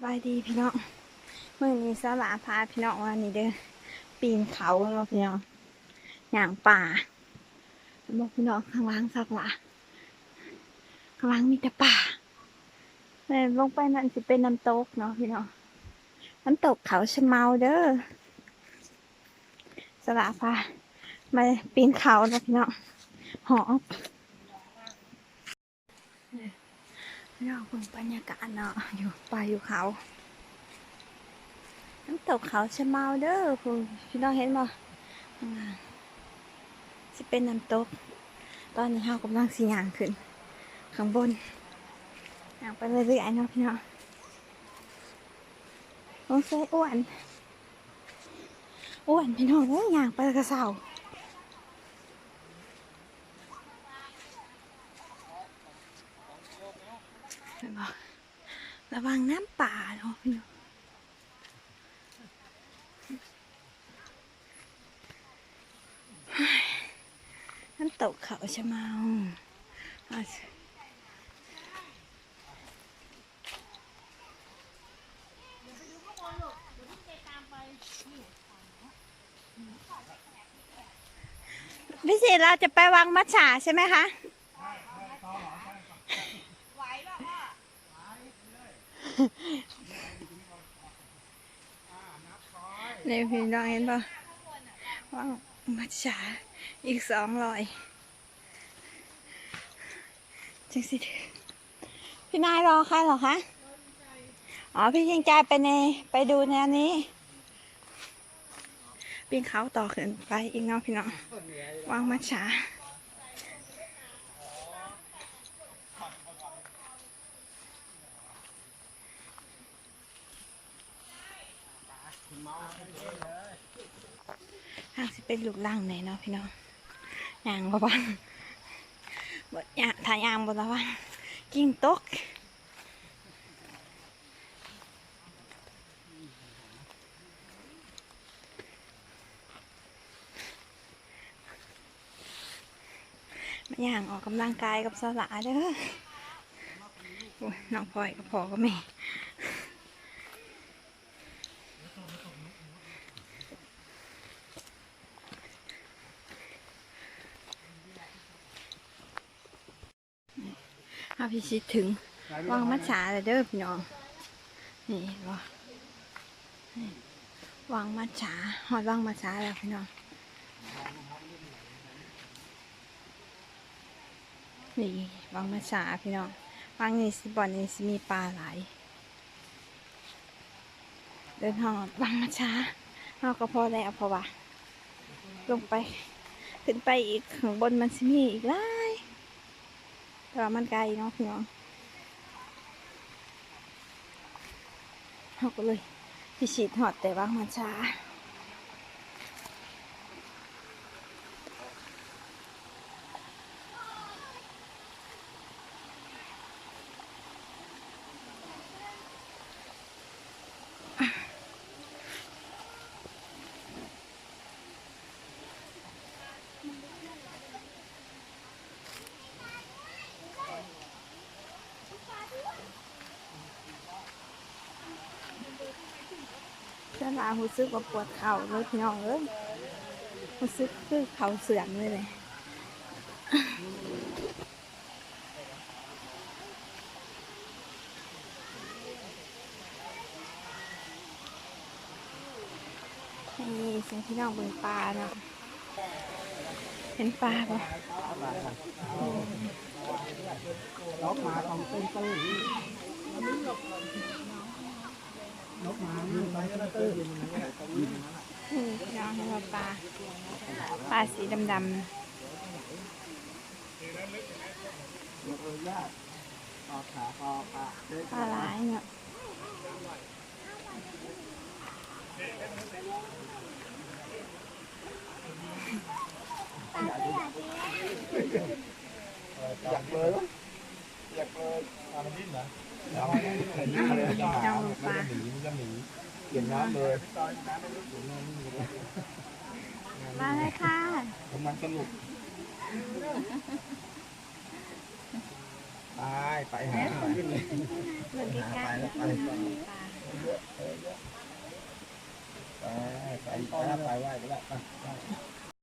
บายดีพี่น้องเมื่อนี้สลาพาพี่น้องว่านี่เด้อปีนเขาเนาะพี่น้องอย่างป่าบอกพี่น้องข้างล่างสักละข้างล่างมีแต่ป่าเลยลงไปนั่นสิเป็นน้ำตกเนาะพี่น้องน้ำตกเขาชะเมาเด้อสลาพามาปีนเขาเนาะพี่น้องหอบพี่น้องเบิ่งบรรยากาศเนาะอยู่ป่าอยู่เขาน้ำตกเขาชะเมาเด้อพี่น้องเห็นบ่ข้างล่างสิเป็นน้ำตกตอนนี้เรากำลังสิย่างขึ้นข้างบนย่างไปเรื่อยๆเนาะพี่น้องโอ้ยอ้วนพี่น้องเอ้ยย่างไปกระเซาไปบอกระวังน้ำป่าเนาะพี่น้องน้ำตกเขาชะเมาพี่สิเราจะไปวังมัจฉาใช่ไหมคะเนี่ยพี่น้องเห็นป่ะวังมัจฉาอีก200จังสิพี่นายรอใครเหรอคะอ๋อพี่ยิงใจไปดูแนวนี้ปีนเขาต่อขึ้นไปอีกเนาะพี่น้องวังมัจฉาทางสิเป็นลูกล่างไหนเนาะพี่น้องยางบ่บังบดยางถ่ายยางบดระวังกิ่งตกมาย่างออกกำลังกายกับสลาเด้อน้องพลอยกับพ่อกับแม่อาพิชิตถึงวังมัจฉาเลยเด้อพี่น้องนี่วังมัจฉาหอดวังมัจฉาแล้วพี่น้องนี่วังมัจฉาพี่น้องวังนี้สิบ่อนนี้สิมีปลาหลายเดินหอดวังมัจฉาเราก็พอแล้วเพราะว่าลงไปขึ้นไปอีกข้างบนมันสิมีอีกหลายแต่ว่ามันไกลเนาะพี่น้องเขาก็เลยพิชิตหอดแต่ว่ามันช้าเวลาหูซึกว่าปวดเข่าเลยพี่น้องเอ้ยหูซึกคือเข่าเสื่อมเลยนี่เสียงพี่น้องบนปลาเนาะเห็นปลาปะนกมาของเต้นตื้นนกมาอยู่ไปก็ตื้นพี่น้องเห็นว่าปลาสีดำปลาหลายเนาะอยากเลยอยากเลยทำดิ้นเหรอเอาปลาจะหนีเปลี่ยนน้ำเลยมาเลยค่ะมันสนุกไปหาขึ้นเลยไป ไปไหว้ก็ได้ไป